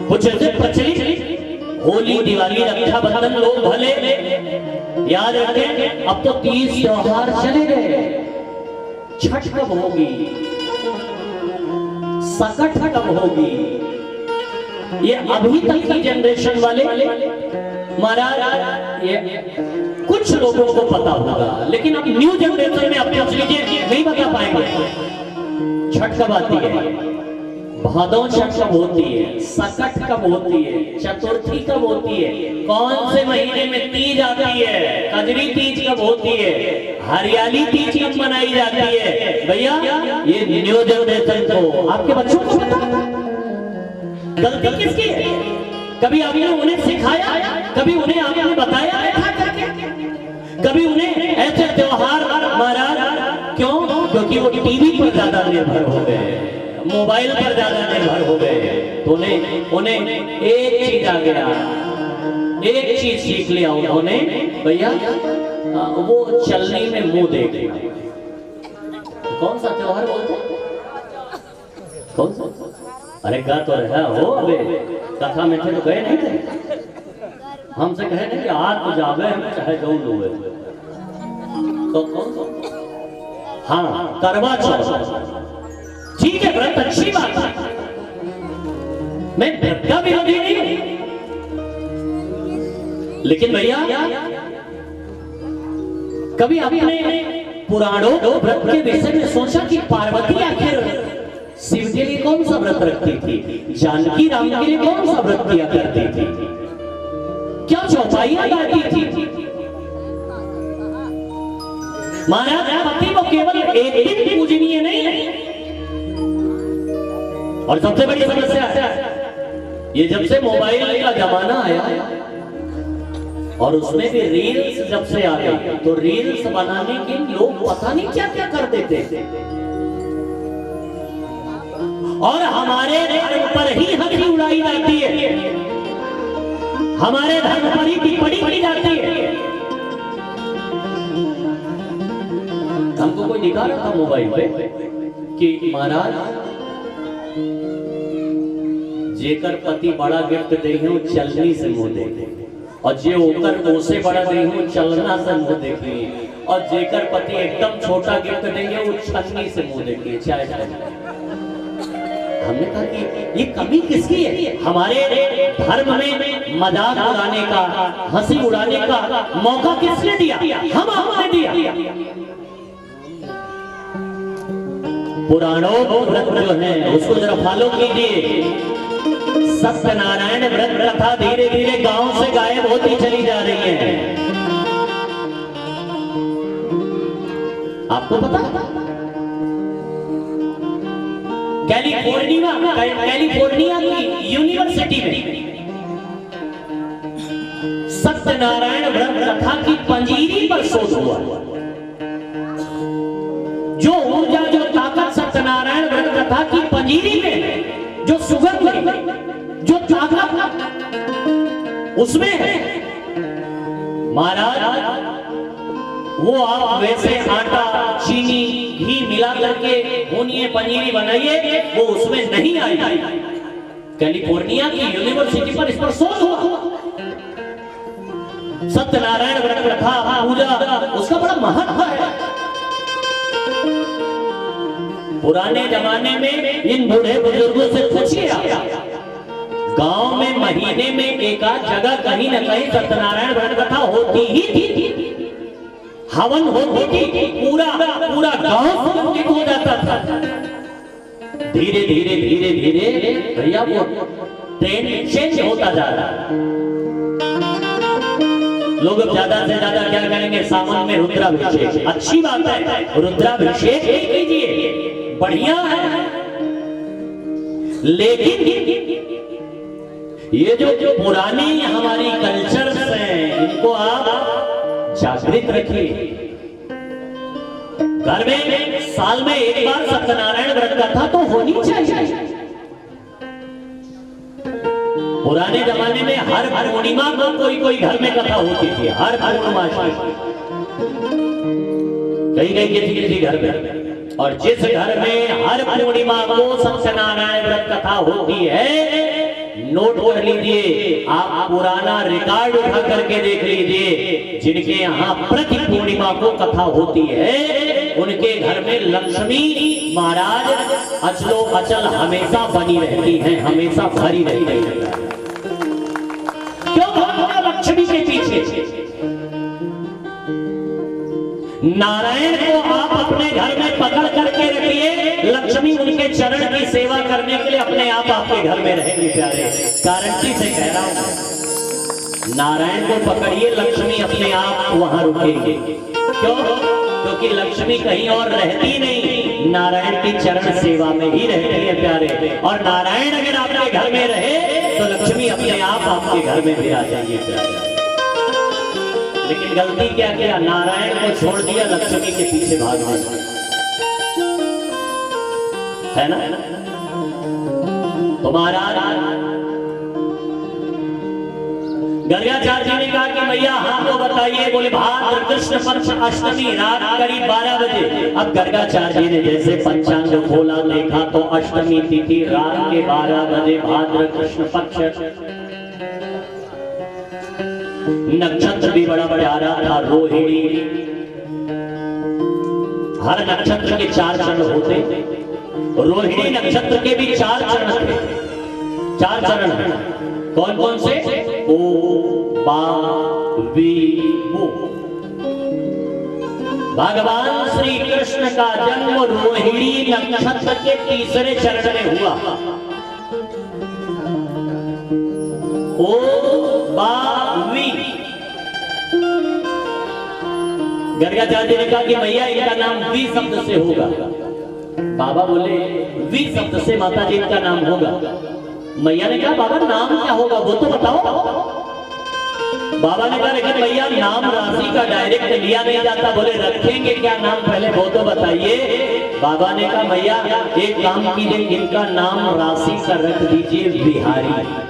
कुछ ऐसे प्रचलित होली, दिवाली, रक्षाबंधन लोग भले याद रखें। अब तो 30 त्योहार चले गए, छठ कब होगी, सकट कब होगी, ये अभी तक की जनरेशन वाले महाराज ये कुछ लोगों को पता होगा, लेकिन अब न्यू जनरेशन में आप पूछ लीजिए नहीं बता पाएंगे। छठ कब आती है, भादों छठ कब होती है, सकट कब होती है, चतुर्थी कब होती है, कौन से महीने में तीज आती है, कजरी तीज कब होती है, हरियाली तीज कब मनाई जाती है। भैया ये न्यू जनरेशन को, आपके बच्चों को पता, गलती किसकी है? कभी आपने उन्हें सिखाया, कभी उन्हें आपने बताया, कभी उन्हें ऐसे त्योहार महाराज क्यों? क्योंकि वो टीवी पर ज्यादा निर्भर हो गए, मोबाइल पर ज्यादा निर्भर हो गए, तो उन्हें एक चीज आ गया, एक चीज सीख लिया उन्होंने, भैया वो चलने में मुंह देख लिया। कौन सा त्योहार बोलते हैं? कौन सा? अरे गा तो रहा हो, अबे कथा में थे तो गए नहीं थे, हमसे कहे नहीं कि आज तो जावे चाहे जो लोगे, तो कौन सा? हाँ, करवा चौथ। ठीक है, व्रत अच्छी बात है, मैं व्रत का विरोधी नहीं हूं, लेकिन भैया कभी आपने पुराणों व्रत के विषय में सोचा कि पार्वती आखिर शिव के लिए कौन सा व्रत रखती थी, जानकी राम के लिए कौन सा व्रत किया करती थी, क्या चौपाइयां गाती थी? महाराज पति को केवल एक दिन पूजनीय नहीं है। और सबसे बड़ी समस्या ये जब से मोबाइल का जमाना आया और उसमें भी रील्स जब से आ गई, तो रील्स बनाने के लोग पता नहीं क्या क्या कर देते और हमारे धर्म पर ही हंसी उड़ाई जाती है, हमारे धर्म पर ही टिप्पणी की जाती है। हमको कोई दिखा रहा था मोबाइल पे कि महाराज जेकर पति बड़ा गिफ्ट दे हूं चलनी से मुंह देखे, और जे ओकर ओसे बड़ा दे हूं चलना से मुंह देखे, और जेकर पति एकदम छोटा गिफ्ट देंगे वो छन्नी से मुंह देखे, चाहे। हमने कहा कि ये कमी किसकी है? हमारे धर्म में मजाक उड़ाने का, हंसी उड़ाने का मौका किसने दिया? हम आपने दिया। पुराणों व्रत जो है उसको जरा फॉलो कीजिए। सत्यनारायण व्रत कथा धीरे धीरे गांव से गायब होती चली जा रही है। आपको पता कैलिफोर्निया की यूनिवर्सिटी में सत्यनारायण व्रत कथा की पंजीरी पर शोध हुआ। जो ऊर्जा, जो ताकत सत्यनारायण व्रत कथा की पंजीरी में, जो सुगंध, जो ताकत उसमें है महाराज, वो आप वैसे आटा, चीनी, घी मिला करके भूनिए पनीरी बनाइए, वो उसमें नहीं आई। कैलिफोर्निया की यूनिवर्सिटी पर इस पर शोध हुआ। सत्यनारायण व्रत कथा पूजा उसका बड़ा महत्व है। पुराने जमाने में इन बूढ़े बुजुर्गों से पूछिए, गांव में महीने में एक आध जगह कहीं न कहीं सत्यनारायण व्रत कथा होती ही थी, हवन होती थी, पूरा गांव सुगंधित हो जाता था। धीरे धीरे धीरे धीरे भैया वो ट्रेंड चेंज होता जा रहा है। लोग ज्यादा से ज्यादा क्या करेंगे, सावन में रुद्राभिषेक, अच्छी बात है, रुद्राभिषेक कीजिए, बढ़िया है, लेकिन ये जो पुरानी हमारी कल्चर्स हैं इनको आप जागृत रखिए। घर में साल में एक बार सत्यनारायण व्रत कथा तो होनी चाहिए। पुराने जमाने में हर पूर्णिमा को कोई घर में कथा होती थी, हर पूर्णिमा कहीं किसी घर में, और जिस घर में हर पूर्णिमा को सत्यनारायण व्रत कथा होती है नोट कर लीजिए, आप पुराना रिकॉर्ड उठा करके देख लीजिए, जिनके यहाँ प्रति पूर्णिमा को कथा होती है उनके घर में लक्ष्मी महाराज अचलो अचल हमेशा बनी रहती हैं, हमेशा भरी रहती है। क्यों भागना लक्ष्मी के पीछे? नारायण को आप अपने घर में पकड़ करके रखिए, लक्ष्मी उनके चरण की सेवा करने के लिए अपने आप आपके घर में रहेंगे प्यारे। गारंटी से कह रहा हूं, नारायण को पकड़िए, लक्ष्मी अपने आप वहां रुकेंगे। क्यों? क्योंकि लक्ष्मी कहीं और रहती नहीं, नारायण की चरण सेवा में ही रहती है प्यारे। और नारायण अगर आपके घर में रहे तो लक्ष्मी अपने आप आपके घर में भी आ जाएगी प्यारे। लेकिन गलती क्या किया, नारायण को छोड़ दिया, लक्ष्मी के पीछे भाग गया, है ना? तुम्हारा गर्गाचार्य जी ने कहा कि भैया हमको बताइए, बोले भाद्र कृष्ण पक्ष अष्टमी रात करीब 12 बजे। अब गर्गाचार्य जी ने जैसे पंचांग खोला, देखा तो अष्टमी तिथि रात के 12 बजे भाद्र कृष्ण पक्ष। नक्षत्र भी बड़ा प्यारा था, रोहिणी। हर नक्षत्र के 4 चरण होते, रोहिणी नक्षत्र के भी 4 चरण थे। 4 चरण हैं, कौन कौन से? ओ बा वी वो। भगवान श्री कृष्ण का जन्म रोहिणी नक्षत्र के 3रे चरण में हुआ। ओ बा वी। गर्गाचार्य ने कहा कि भैया इनका नाम वी शब्द से होगा। बाबा बोले वी शब्द से माता जी इनका नाम होगा। मैया ने कहा बाबा नाम क्या होगा वो तो बताओ। बाबा ने कहा लेकिन भैया नाम राशि का डायरेक्ट लिया नहीं जाता, बोले रखेंगे क्या नाम पहले वो तो बताइए। बाबा ने कहा भैया एक काम कीजिए, इनका नाम राशि का रख दीजिए बिहारी।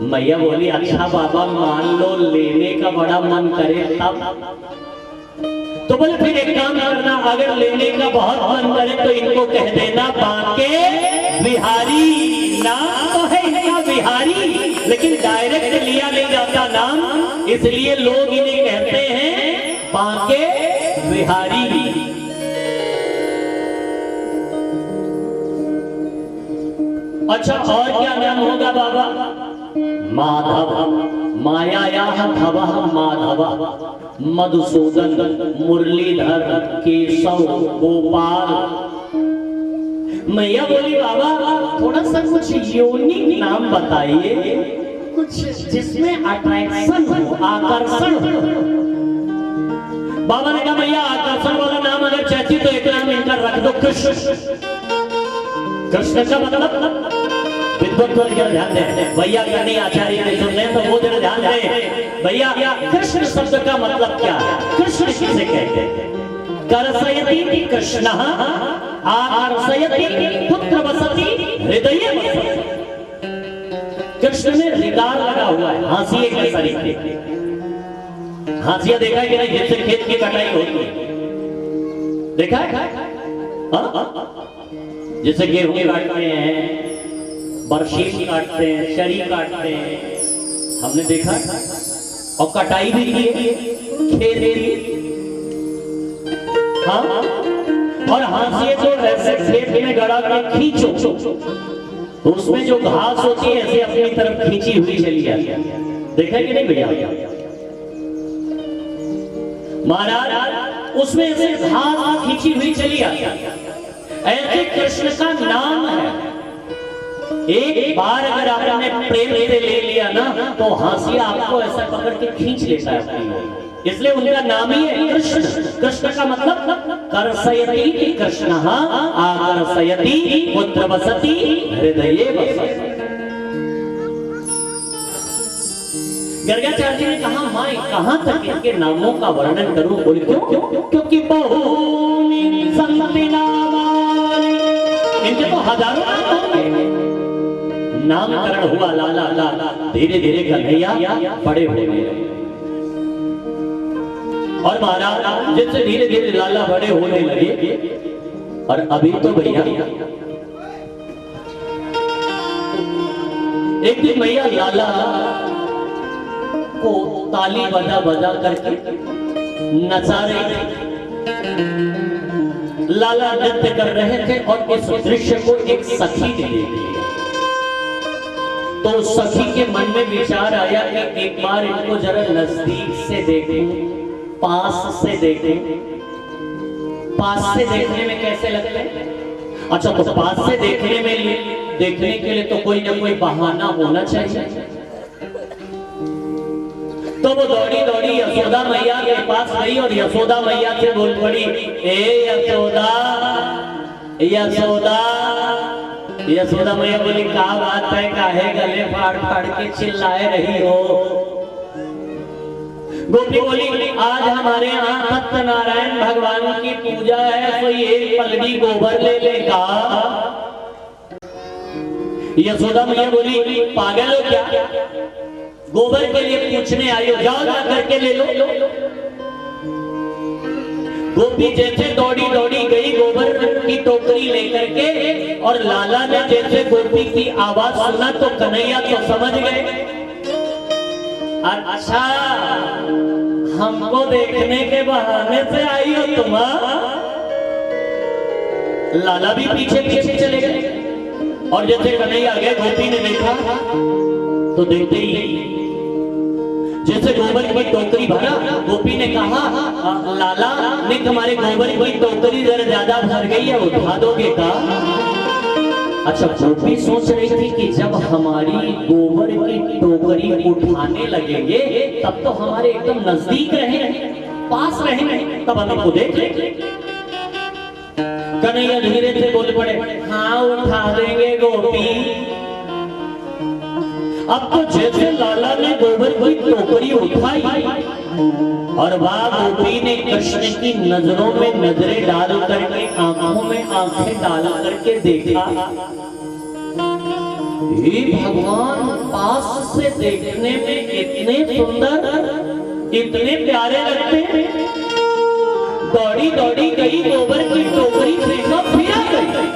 मैया बोली अच्छा बाबा मान लो लेने का बड़ा मन करे तब, तो बोले फिर एक काम करना, अगर लेने का बहुत मन करे तो इनको कह देना बांके बिहारी। नाम तो है इनका बिहारी, लेकिन डायरेक्ट लिया नहीं जाता नाम, इसलिए लोग इन्हें कहते हैं बांके बिहारी। अच्छा और क्या नाम होगा बाबा? माधव, मायायाः भवः माधव, मधुसूदन, मुरलीधर, केशव, गोपाल। मैया बोली बाबा थोड़ा सा कुछ यूनिक नाम बताइए, कुछ जिसमें अट्रैक्शन हो, आकर्षण हो। बाबा ने कहा भैया आकर्षण वाला नाम अगर चाहती तो एक नाम इनका रख दो कृष्ण। कृष्ण का मतलब ध्यान दें भैया, नहीं आचार्य ने सुन तो वो जरा ध्यान दें भैया। कृष्ण शब्द का मतलब क्या है? कृष्ण किसे कहते हैं? करसयति कृष्णः आकर्षयति पुत्र वसति हृदये वसति। कृष्ण में रिदार लगा हुआ है, हाशिए के सरीखे। हाशिया देखा है कि नहीं? जिससे खेत की कटाई होती है, देखा है? जैसे गेहूं काटते हैं, बरसीम काटते हैं, चरी काटते हैं, हमने देखा और कटाई भी की खेत। हाँ, और हाशिए को ऐसे खेत में गड़ा के खींचो तो उसमें जो घास होती है ऐसे अपनी तरफ खींची हुई चली जाती है। देखा कि नहीं भैया? महाराज उसमें ऐसे घास खींची हुई चली आती है। ऐसे कृष्ण का नाम है। एक बार अगर आपने प्रेम से ले लिया ना तो हाशिया आपको ऐसा पकड़ के खींच लेता है अपनी ओर, इसलिए उनका नाम ही है कृष्ण। कृष्ण का मतलब करसयति कृष्णः आकर्षयति पुत्र वसति हृदये वसति। गर्गाचार्य जी ने कहा मां कहां तक इनके नामों का वर्णन करूं? बोले क्यों? क्योंकि बहुनी संति नामानि, इनके तो हजारों नाम होंगे। नामकरण हुआ लाला लाला, धीरे धीरे कन्हैया बड़े हो गए। और महाराज जिससे धीरे धीरे लाला बड़े होने लगे, और अभी तो भैया एक दिन मैया लाला को ताली बजा बजा करके नचा रही थी। लाला नृत्य कर रहे थे और इस दृश्य को एक सखी ने देख लिया। तो सखी के मन में विचार आया कि एक बार इनको जरा नजदीक से देखूं, पास से देखूं। पास से देखने में कैसे लगते हैं? अच्छा, तो पास से देखने के लिए तो कोई ना कोई बहाना होना चाहिए। तो वो दौड़ी दौड़ी यशोदा मैया के पास गई और यशोदा मैया से बोल पड़ी, ए यशोदा, यशोदा। यशोदा मैया बोली, क्या बात है, काहे गले फाड़ फाड़ के चिल्लाए रही हो? गोपी बोली, आज हमारे यहाँ सत्यनारायण भगवान की पूजा है, तो ये पलड़ी गोबर ले लेगा। यशोदा मैया बोली, पागल हो क्या? गोबर के लिए पूछने आई हो, जाओ जा करके ले लो। गोपी जैसे दौड़ी दौड़ी गई गोबर की टोकरी लेकर के, और लाला ने जैसे गोपी की आवाज सुना तो कन्हैया तो समझ गए, अच्छा हमको देखने के बहाने से आई हो तुम। लाला भी पीछे पीछे चले गए और जैसे कन्हैया आ गए, गोपी ने देखा तो देखते ही जैसे गोबर की टोकरी भरा, गोपी ने कहा, लाला ने तुम्हारे गोबर की टोकरी जरा ज्यादा भर गई है, उठा दोगे का? अच्छा, गोपी सोच रही थी कि जब हमारी गोबर की टोकरी उठाने लगेंगे तब तो हमारे एकदम नजदीक रहेंगे, पास रहेंगे, तब हम इनको देख लेंगे। कन्हैया धीरे से बोल पड़े, हाँ उठा देंगे गोपी। अब तो जैसे लाला ने गोबर की टोकरी उठाई और वह गोपी ने कृष्ण की नजरों में नजरें डाल करके, आंखों में आंखें डाल करके देखा, हे भगवान, पास से देखने में इतने सुंदर, इतने प्यारे लगते हैं। दौड़ी दौड़ी गई, गोबर की टोकरी फेंका, फिर आ गई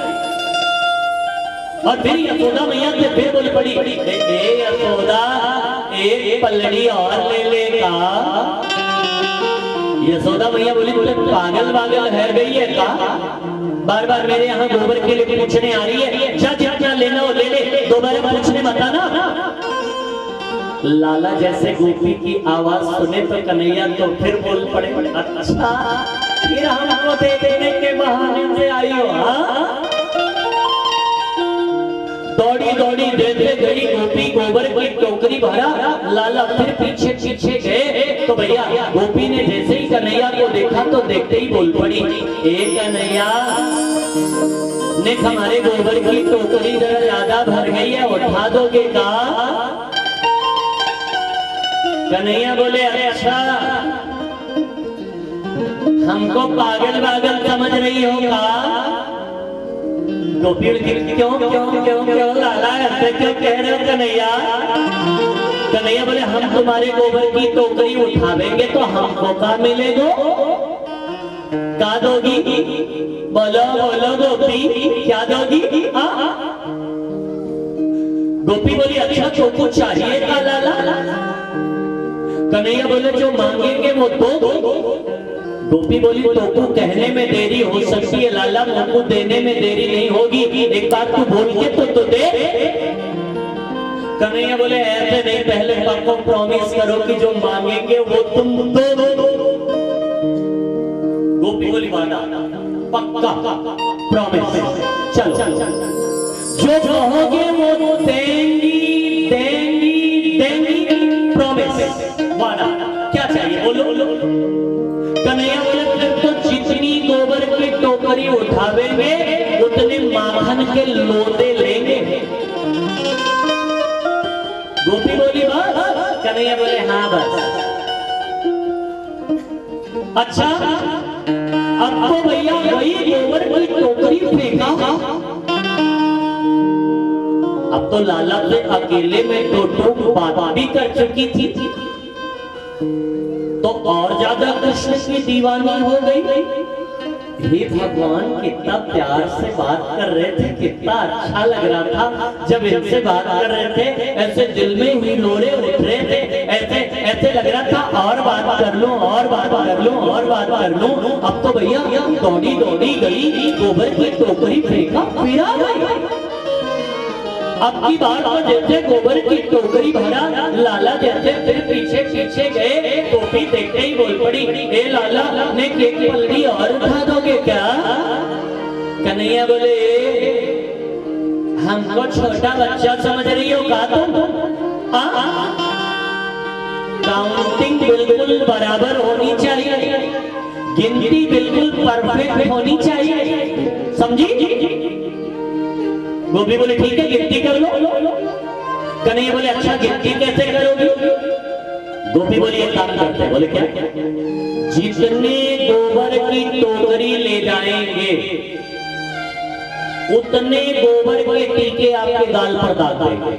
और फिर यशोदा मैया से फिर बोल पड़ी, ए यशोदा, एक पलड़ी और ले लेगा। यशोदा मैया बोली, बोले पागल पागल है गई है का? बार बार मेरे यहाँ गोबर के लिए पूछने आ रही है, जा जा जा लेना हो ले ले, दोबारा पूछने मत आना। लाला जैसे गोपी की आवाज सुने तो कन्हैया तो फिर बोल पड़े, अच्छा फिर हमको देखने के बहाने से आई हो? दौड़ी दौड़ी जैसे गई गोपी, गोबर की टोकरी भरा, लाला फिर पीछे पीछे गए तो भैया गोपी ने जैसे ही कन्हैया को देखा तो देखते ही बोल पड़ी, ए कन्हैया, ने हमारे गोबर की टोकरी जरा ज्यादा भर गई है, उठा दोगे का? कन्हैया बोले, अच्छा हमको पागल पागल समझ रही हो का? गोपी क्यों क्यों क्यों क्यों लाला ऐसे क्यों कह रहे हो कन्हैया? कन्हैया बोले, हम तुम्हारे गोबर की टोकरी उठावेंगे तो हमको क्या मिलेगा? क्या दोगी? बोलो बोलो गोपी, क्या दोगी? गोपी बोली, अच्छा जो कुछ चाहिए था लाला? कन्हैया बोले, जो मांगेंगे वो दो। गोपी बोली, तो तू कहने में देरी हो सकती है लाला, मुझको देने में देरी नहीं होगी, एक बार तू बोल के तो दे। कन्हैया बोले, ऐसे नहीं, पहले पक्का प्रॉमिस करो कि जो मांगेंगे वो तुम दो। गोपी बोली, वादा, पक्का प्रॉमिस, चलो जो कहोगे वो देंगी देंगी देंगी, प्रॉमिस, वादा, क्या चाहिए बोलो? कन्हैया बोले, फिर तो जितनी गोबर की टोकरी उठावेंगे उतने माखन के लोटे लेंगे। गोपी बोली, बस? कन्हैया बोले, हाँ बस। अच्छा, अब तो भैया वही गोबर की टोकरी फेंका, अब तो लाला से अकेले में दो बात भी कर चुकी थी, तो और ज्यादा कृष्ण की दीवानी हो गई। हे भगवान, कितना प्यार से बात कर रहे थे, कितना अच्छा लग रहा था जब इनसे बात कर रहे थे। ऐसे दिल में ही लोरे उठ रहे थे, ऐसे ऐसे लग रहा था और बात कर लूं, और बात कर लूं, और बात कर लूं। अब तो भैया दौड़ी दौड़ी गई, गोबर की टोकरी फेंका, फिरा गई। अब की बार तो जैसे गोबर की टोकरी भरा, लाला जैसे फिर पीछे पीछे गए, टोपी देखते ही बोल पड़ी, ए लाला, ने केक पलड़ी और उठा दोगे क्या? कन्हैया बोले, हमको छोटा बच्चा समझ रही हो का तुम? काउंटिंग बिल्कुल बराबर होनी चाहिए, गिनती बिल्कुल परफेक्ट होनी चाहिए, समझी? गोपी बोले ठीक है, गिनती कर लो। कन्हैया बोले अच्छा, गिनती कैसे करोगी? गोपी बोली एक काम करते। बोले क्या? जितने गोबर की टोकरी ले जाएंगे उतने गोबर के टीके आपके गाल पर डाल देंगे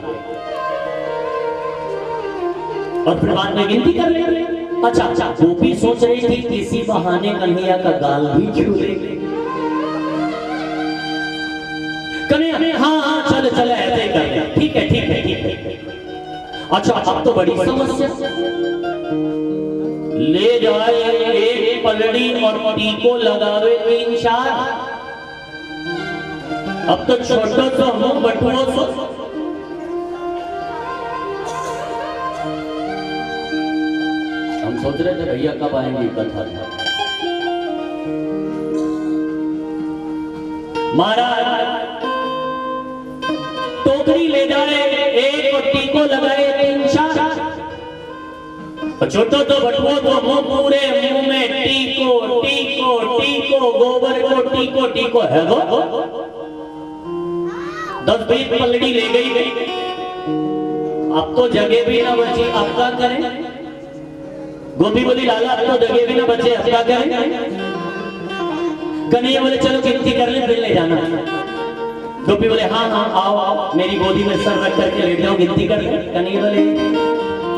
और फिर बाद में गिनती कर लेंगे। अच्छा, गोपी सोच रही थी किसी बहाने कन्हैया का गाल भी छू लेंगे। कन्हैया हाँ चलो चलो ऐसे ही कर ले, ठीक है ठीक है ठीक है। अच्छा, अब तो बड़ी समस्या, ले जाए एक पलड़ी और टीको लगावे 3-4। अब तो छोटो तो हम बटुओ सो। हम सोच रहे थे भैया कब आएंगे कथा। महाराज टोकरी ले जाए, एक और टीको लगाए 3-4। छोटो तो बटुओ तो मुंह पूरे मुंह में टीको टीको टीको, गोबर को टीको टीको है वो। 10-20 पलड़ी ले गई। अब तो जगह भी ना बची, अब क्या करें? गोपी बोली लाला अब तो जगह भी ना बचे, अब क्या करें? कन्हैया बोले चलो गिनती कर ले, फिर ले जाना। गोपी बोले हाँ हाँ आओ आओ, मेरी गोदी में सर रख करके लेट जाओ, गिनती कर ले। कन्हैया बोले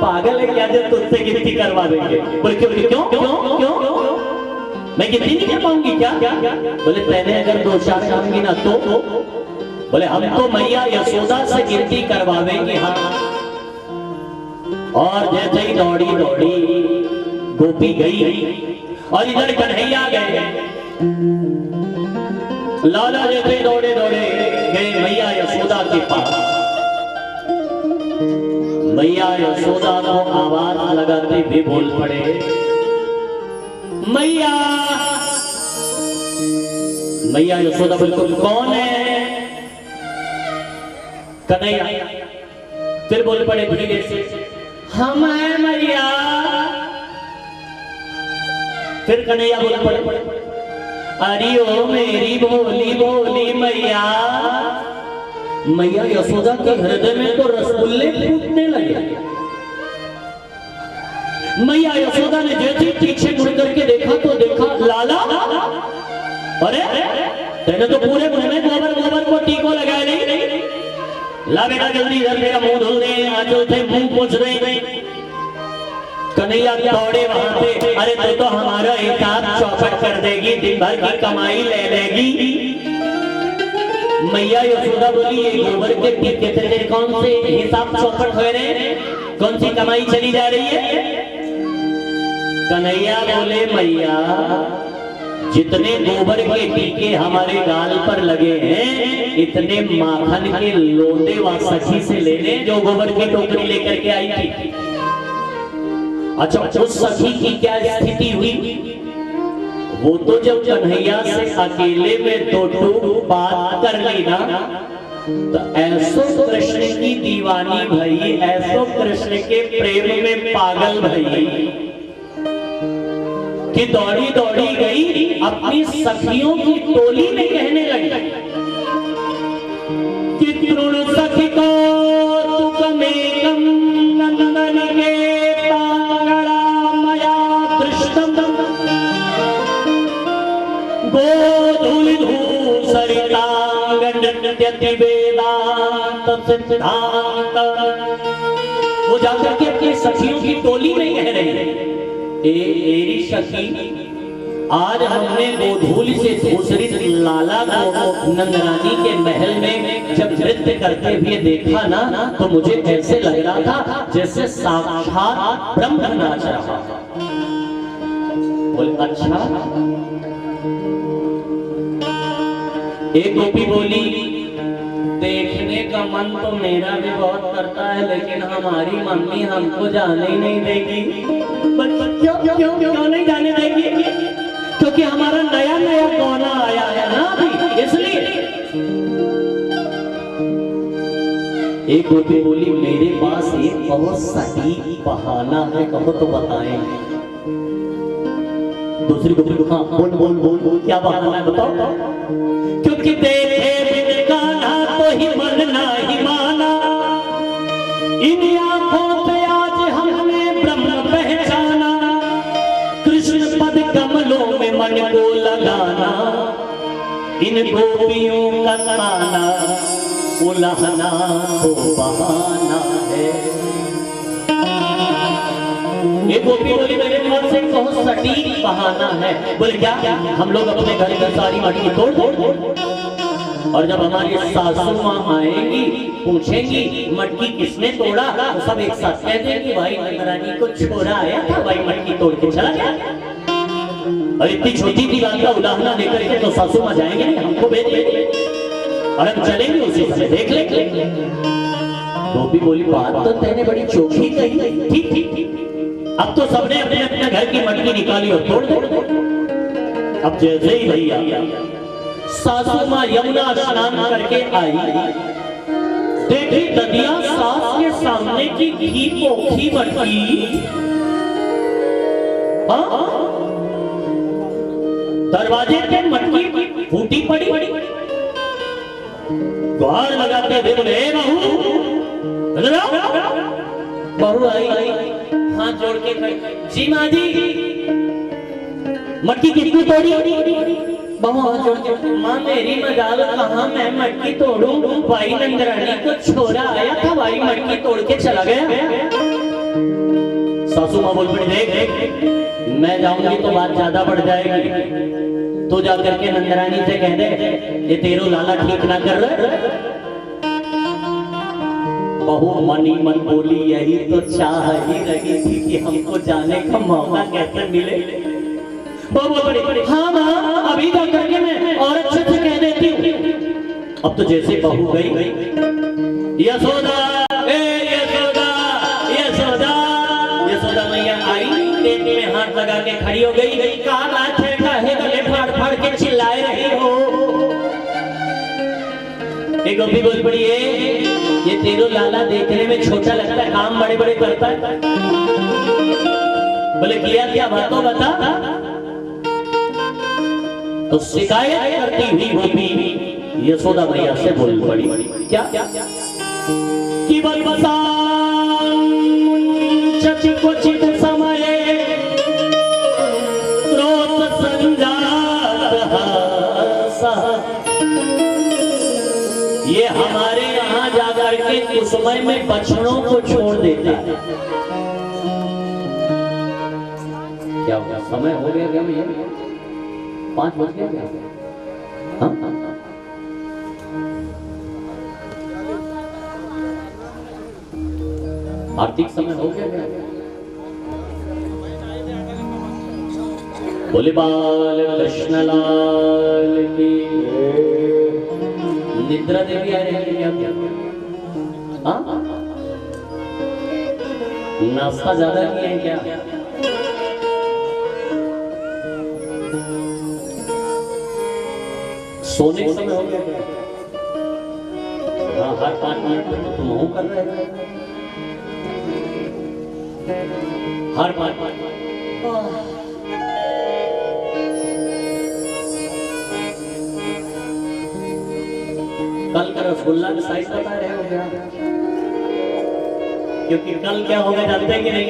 पागल है क्या जो तुझसे गिनती करवा देंगे? बोले क्यों क्यों क्यों क्यों मैं गिनती नहीं कर पाऊंगी क्या? बोले पहले अगर 2-4 जाऊंगी ना तो। बोले हम तो मैया यशोदा से गिनती करवावेंगे। हाँ, और जैसे ही दौड़ी दौड़ी गोपी गई और इधर कन्हैया गए। लाला जैसे दौड़े दौड़े गए मैया यशोदा के पास। मैया यशोदा को आवाज लगाते हुए बोल पड़े, मैया। मैया यशोदा बिल्कुल कौन है? कन्हैया फिर बोल पड़े धीरे से, हम हैं मैया। फिर कन्हैया बोल पड़े, अरे ओ मेरी भोली भोली मैया। मैया यशोदा के हृदय में तो रसगुल्ले फूटने लगे। मैया यशोदा ने जैसे पीछे मुड़ करके देखा तो देखा लाला, अरे तेने तो पूरे मुंह में गोबर को टीको लगाया नहीं। ला बेटा जल्दी इधर मेरा मुंह धुल दे, आंचल से मुंह पोंछ दे। कन्हैया दौड़े वहां पे, अरे तो हमारा हिसाब चौपट कर देगी, दिन भर की कमाई ले लेगी। मैया यशोदा बोली ये गोबर के टीके से कौन से हिसाब चौपट हो रहे, कौन सी कमाई चली जा रही है? कन्हैया बोले मैया जितने गोबर के टीके हमारे गाल पर लगे हैं इतने माखन के लोंदे व सखी से लेने जो गोबर की टोकरी लेकर के आई थी। अच्छा, उस सखी की क्या स्थिति हुई? वो तो जब कन्हैया से अकेले में दो बात कर ली ना तो ऐसो कृष्ण की दीवानी भई, ऐसो कृष्ण के प्रेम में पागल भई कि दौड़ी दौड़ी गई अपनी सखियों की टोली में कहने लगी कि तृण सखी को तुकमेकम नंदन के पागला मया दृष्टम गोधूलिधू सरितांगन्यति वेदांत सिद्धांत। वो जाकर के अपनी सखियों की टोली में कह रहे हैं, एरी सखी आज हमने गोधूली से दूसरी लाला को नंदरानी के महल में जब नृत्य करते हुए देखा ना, तो मुझे ऐसे लग रहा था जैसे साक्षात ब्रह्म नाच रहा। बोले अच्छा। एक गोपी बोली देखने का मन तो मेरा भी बहुत करता है, लेकिन हमारी मम्मी हमको जाने ही नहीं देगी। क्यों नहीं जाने देगी? क्योंकि हमारा नया नया गाना आया है ना अभी, इसलिए। एक गोपी बोली मेरे पास एक बहुत सटीक बहाना है, कहो तो बताएं। दूसरी गोपी को हाँ बोल बोल बोल बोल क्या बहाना है बताओ। क्योंकि देखे बिन कान्हा तो ही मन ना ही माना, इन आंखों से आज हमने ब्रह्म पहचाना, कृष्ण पद कमलों में मन को लगाना, इन गोपियों का ताना उलाहना तो बहाना है। ये गोपी बोली मेरे मन से बहुत सटीक बहाना है। बोले क्या? हम लोग अपने घर की सारी मटकी तोड़ दो, और जब हमारी सासू माँ आएंगी पूछेंगी मटकी किसने तोड़ा, तो सब एक साथ कह देंगे भाई नंदरानी को छोरा आया था, भाई मटकी तोड़ के चला गया। और इतनी छोटी सी बात का उलाहना लेकर के तो सासू माँ जाएंगे नहीं, हमको भेज देंगे और हम चलेंगे उसी समय देख लेंगे। गोपी बोली बात तो तेने बड़ी चोखी कही, ठीक ठीक। अब तो सबने अपने अपने घर की मटकी निकाली और तोड़ दो। अब जैसे ही भैया सासू माँ यमुना स्नान करके आई, देखी ददिया सास के सामने की घी पोखी मटकी, दरवाजे पे मटकी फूटी पड़ी। गुहार लगाते हुए बोले बहू आई, हाथ जोड़ के जी माँ जी मटकी कितनी तोड़ी? बहू हाथ जोड़ के माँ मेरी मजाल कहाँ मैं मटकी तोड़ूं, भाई नंदरानी को छोरा आया था, भाई मटकी तोड़ के चला गया। सासू माँ बोल पड़ी देख मैं जाऊंगी तो बात ज्यादा बढ़ जाएगी, तो जाकर के नंदरानी से कह दे ये तेरो लाला ठीक ना कर रहे। बहू मनी मन बोली यही तो चाह ही रही थी कि हमको जाने का मौका कैसे मिले। बहू बड़ी हाँ माँ अभी जा करके मैं और अच्छे से कह देती हूँ। अब तो जैसे बहू गई यशोदा यशोदा यशोदा यशोदा मैया आई, पेट में हाथ लगा के खड़ी हो गई। कहा बात है काहे गले फाड़ फाड़ के चिल्लाए रही हो? एक गोपी बोल पड़ी है ये तेरो लाला देखने में छोटा लगता है, काम बड़े बड़े करता है। बोले किया क्या बातों बता। तो शिकायत करती हुई गोपी यशोदा मैया से बोल पड़ी क्या कि बलबसा क्वचित समय क्रोध संजात ये हमारे यहाँ जाकर के कुछ समय में बछड़ों को छोड़ देता है। क्या होगा? समय हो गया क्या भैया? 5 बज गया क्या? हाँ? आर्थिक समय हो गया क्या? बोले बाल कृष्ण लाल की। निद्रा देवी आ रही है क्या? हाँ? नाश्ता ज्यादा किए हैं क्या? सोने का समय हो गया क्या? हाँ हर 5 मिनट में तो तुम कर रहे हो, हर 5 मिनट। कल का रसगुल्ला का साइज बता रहे हो क्या? क्योंकि कल क्या होगा जानते हैं कि नहीं?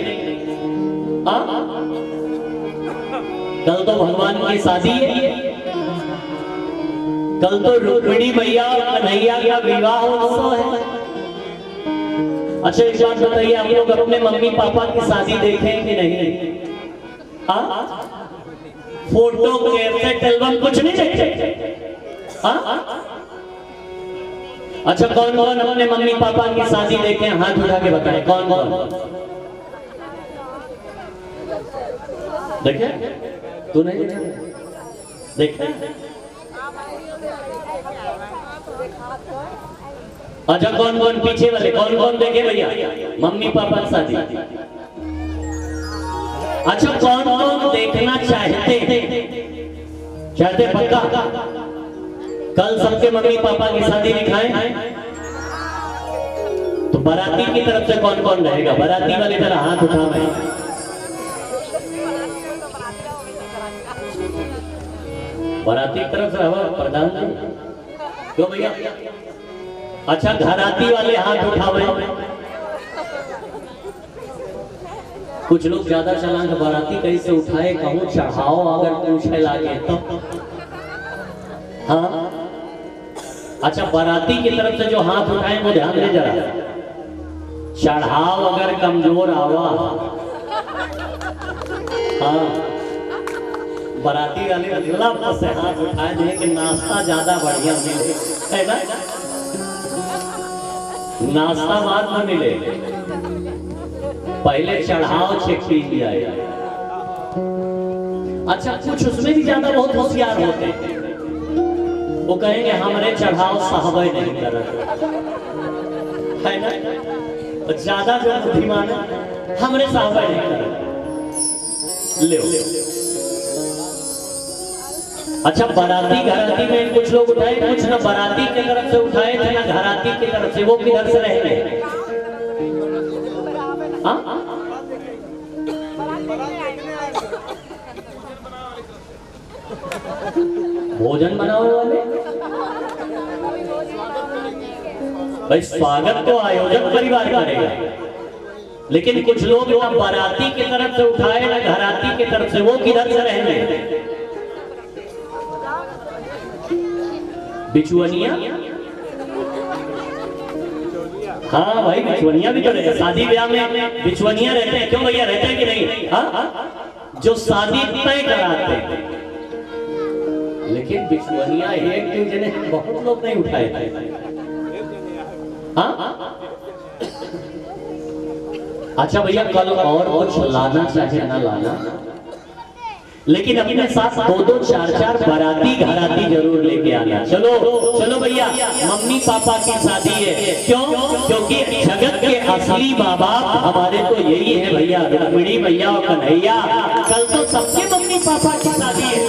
कल तो भगवान की शादी है, कल तो रुक्मिणी मैया कन्हैया का विवाह उत्सव है। अच्छा एक बात बताइए, हम लोग अपने मम्मी पापा की शादी देखें कि नहीं? फोटो कैसेट एल्बम कुछ नहीं देखते? हाँ? अच्छा, कौन कौन अपने मम्मी पापा की शादी देखे? हाथ उठा के बताएं, कौन कौन देखे? तू नहीं देखे? अच्छा, कौन कौन पीछे वाले कौन कौन देखे भैया मम्मी पापा की शादी? अच्छा, कौन कौन देखना चाहते पक्का? कल सबके मम्मी पापा की शादी दिखाएं। तो बाराती की तरफ से कौन कौन रहेगा? बाराती वाले जरा हाथ उठाएं। बाराती की तरफ से हवा प्रधान क्यों भैया? अच्छा, घराती वाले हाथ उठावे। कुछ लोग ज्यादा चलान बाराती कैसे उठाए कहूँ चढ़ाओ अगर पूछे लागे तो। हाँ, अच्छा, बाराती की तरफ से जो हाथ उठाए वो ध्यान दे जरा। चढ़ाव अगर कमजोर आवा, हाँ, बाराती वाले मतलब से हाथ उठाए दें कि नाश्ता ज्यादा बढ़िया मिले, है ना? नाश्ता बाद में मिले, पहले चढ़ाव चेक कीजिए। अच्छा, कुछ उसमें भी ज्यादा बहुत होशियार होते हैं, वो कहेंगे हमारे चढ़ाव साहबे नहीं कर रहे, है ना? तो ज्यादा जो बुद्धिमान है हमारे साहबे नहीं कर रहे। ले अच्छा, बाराती घराती में कुछ लोग उठाए, कुछ ना बाराती की तरफ से उठाए थे ना घराती की तरफ से। वो किधर से रह गए? भोजन बनाने वाले भाई, स्वागत तो आयोजक परिवार करेगा, लेकिन कुछ लोग ना बाराती की तरफ से उठाए ना घराती की तरफ से। वो किधर से रह गए? बिचुअनिया? हाँ भाई, बिचुअनिया भी तो रहते, शादी ब्याह में बिचुअनिया रहते हैं। क्यों भैया, रहते हैं कि नहीं? हाँ, जो शादी तय कराते हैं, लेकिन बिचुअनिया एक दिन जिन्हें बहुत लोग नहीं उठाए थे। हाँ, अच्छा भैया, कल और कुछ लाना चाहे ना लाना, लेकिन अपने साथ दो दो चार चार बाराती घराती जरूर लेके आना। चलो चलो भैया, मम्मी पापा की शादी है। क्यों? क्योंकि जगत के असली माँ बाप हमारे तो यही है भैया, रुक्मिणी भैया और कन्हैया। कल तो सबके मम्मी पापा की शादी है।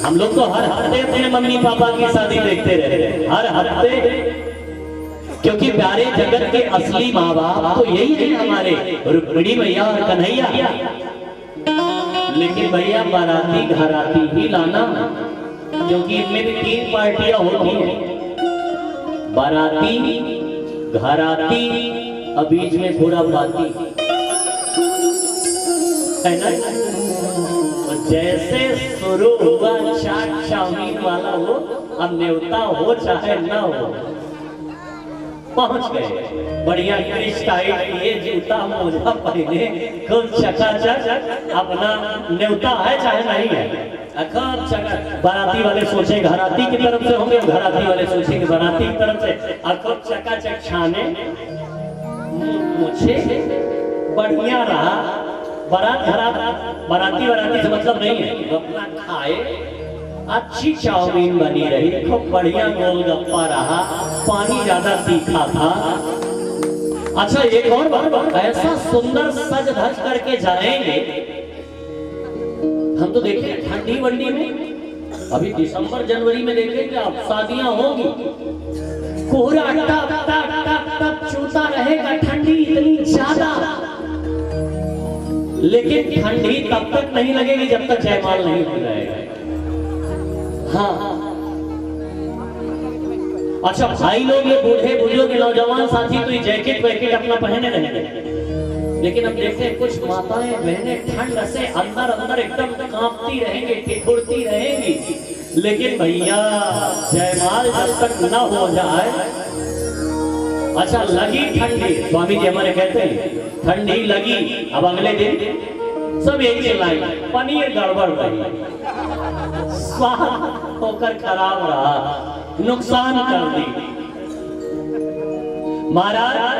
हम लोग तो हर हफ्ते अपने मम्मी पापा की शादी देखते रहते हैं, हर हफ्ते, क्योंकि प्यारे जगत के असली माँ बाप तो यही है हमारे, रुक्मिणी भैया और कन्हैया। लेकिन भैया बाराती घराती ही लाना, क्योंकि इनमें भी 3 पार्टियां होती हैं, बाराती घराती और बीच में पूरा बाती, है ना? जैसे शुरू हुआ चाट चाउमीन वाला हो, अब न्योता हो चाहे ना हो, पहुंच गए। बढ़िया स्टाइल किए, जूता मोजा पहने, खूब चकाचक, अपना न्योता है चाहे नहीं है, खूब चका। बाराती वाले सोचे घराती की तरफ से होंगे, घराती वाले सोचेंगे बाराती की तरफ से, और खूब चकाचक छाने मुझे बढ़िया रहा। बाराती से मतलब नहीं है, अपना खाए, अच्छी चाउमीन बनी रही, खूब बढ़िया गोलगप्पा रहा, पानी ज्यादा तीखा था। अच्छा, एक और बात, ऐसा सुंदर सज धज करके जाएंगे। हम तो देखें ठंडी वंडी में, अभी दिसंबर जनवरी में देखेंगे अब शादियां होंगी, कोहरा टप टप टप टप चूता रहेगा, ठंडी इतनी ज्यादा। लेकिन ठंडी तब तक नहीं लगेगी जब तक जयमाल नहीं हो जाएगा। हाँ, अच्छा भाई लोग, ये बूढ़े बुजुर्ग नौजवान साथी तो ये जैकेट वैकेट अपना पहने रहेंगे, लेकिन अब देखते हैं कुछ माताएं बहनें ठंड से अंदर अंदर एकदम कांपती रहेंगी, ठिठुरती रहेंगी। लेकिन भैया जयमाल जब तक न हो जाए, अच्छा लगी ठंडी, स्वामी जी हमारे कहते हैं ठंडी लगी, अब अगले दिन सब यही चिल्लाई, पनीर गड़बड़ रही, स्वाद होकर खराब रहा, नुकसान कर दी। महाराज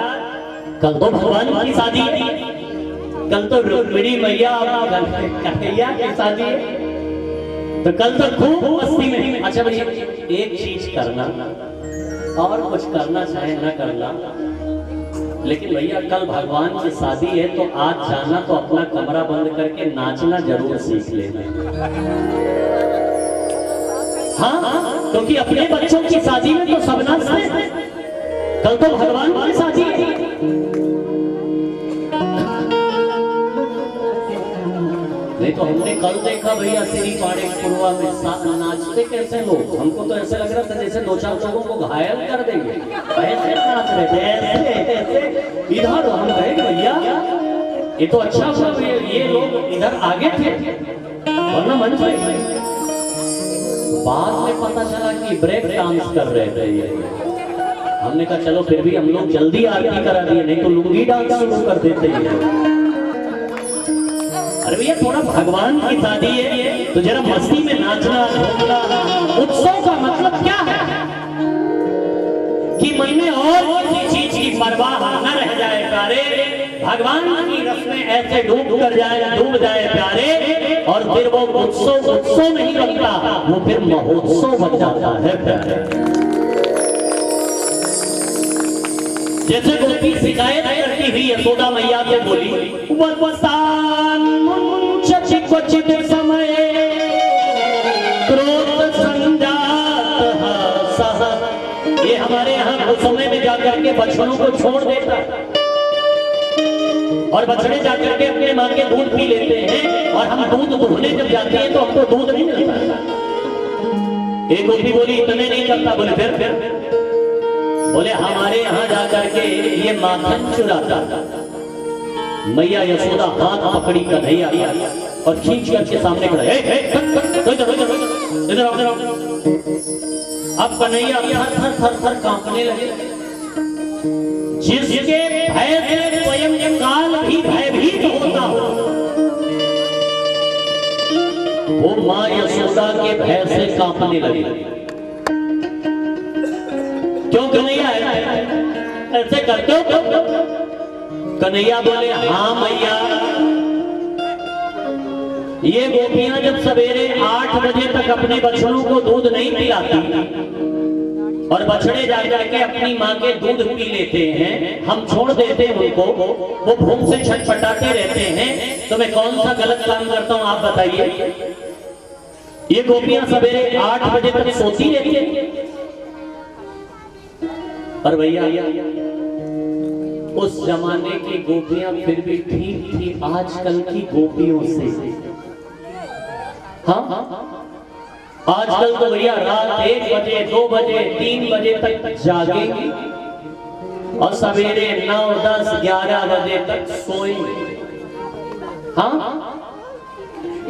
कल तो भगवान की शादी, कल तो रुक्मिणी मैया कन्हैया की शादी, तो कल तो खूब मस्ती में। अच्छा भैया एक चीज करना, और कुछ करना चाहे न करना, लेकिन भैया कल भगवान की शादी है तो आज जाना तो अपना कमरा बंद करके नाचना जरूर सीख लेना। हाँ, क्योंकि अपने बच्चों की शादी में तो सब नाचते हैं, कल तो भगवान की शादी है। नहीं तो हमने कल देखा भैया श्री पाड़े पुरवा में नाचते कैसे लोग, हमको तो ऐसे लग रहा था जैसे दो चार लोगों को घायल कर देंगे, ऐसे नाच रहे थे, ऐसे इधर। हम कहे भैया ये तो अच्छा हुआ ये लोग इधर आगे थे, वरना मंच में। बाद में पता चला कि ब्रेक डांस कर रहे थे ये। हमने कहा चलो फिर भी हम लोग जल्दी आरती करा दिए, नहीं तो लुंगी डांस शुरू कर देते हैं। अरे भैया थोड़ा भगवान की शादी है तो जरा मस्ती में नाचना घूमना। उत्सव का मतलब क्या है कि मन में और किसी चीज की परवाह न रह जाए प्यारे, भगवान की रस में ऐसे डूब जाए प्यारे, और फिर वो उत्सव नहीं बनता, वो फिर महोत्सव बन जाता है प्यारे। जैसे गोपी शिकायत करती हुई यशोदा मैया से बोली, क्वचित समय क्रोध संजात सह। ये हमारे यहाँ उस समय में जाकर के बछड़ों को छोड़ देता और बछड़े जाकर के अपने माँ के दूध पी लेते हैं, और हम दूध दुहने जब जाते हैं तो हमको दूध नहीं मिलता। एक गोपी बोली इतने नहीं करता, बोले फिर बोले हमारे यहाँ जाकर के ये माखन चुराता। मैया यशोदा हाथ पकड़ी कन्हैया और खींच करके सामने खड़ा, अब कन्हैया थर थर कांपने लगे। जिसके भय से स्वयं काल भी भयभीत होता हो, वो माँ यशोदा के भय से कांपने लगी। क्यों कन्हैया ऐसे करते हो? कन्हैया बोले हाँ मैया, ये गोपियां जब सवेरे 8 बजे तक अपने बछड़ों को दूध नहीं पिलाती और बछड़े जाकर के अपनी माँ के दूध पी लेते हैं, हम छोड़ देते हैं उनको, वो भूख से छटपटाते रहते हैं, तो मैं कौन सा गलत काम करता हूँ आप बताइए? ये गोपियां सवेरे 8 बजे तक सोती रहती है। पर भैया उस जमाने की गोपियां फिर भी ठीक थी आजकल की गोपियों से। हाँ, आजकल तो भैया रात 1 बजे 2 बजे 3 बजे तक जागेंगी और सवेरे 9 10 11 बजे तक सोएंगी। हाँ,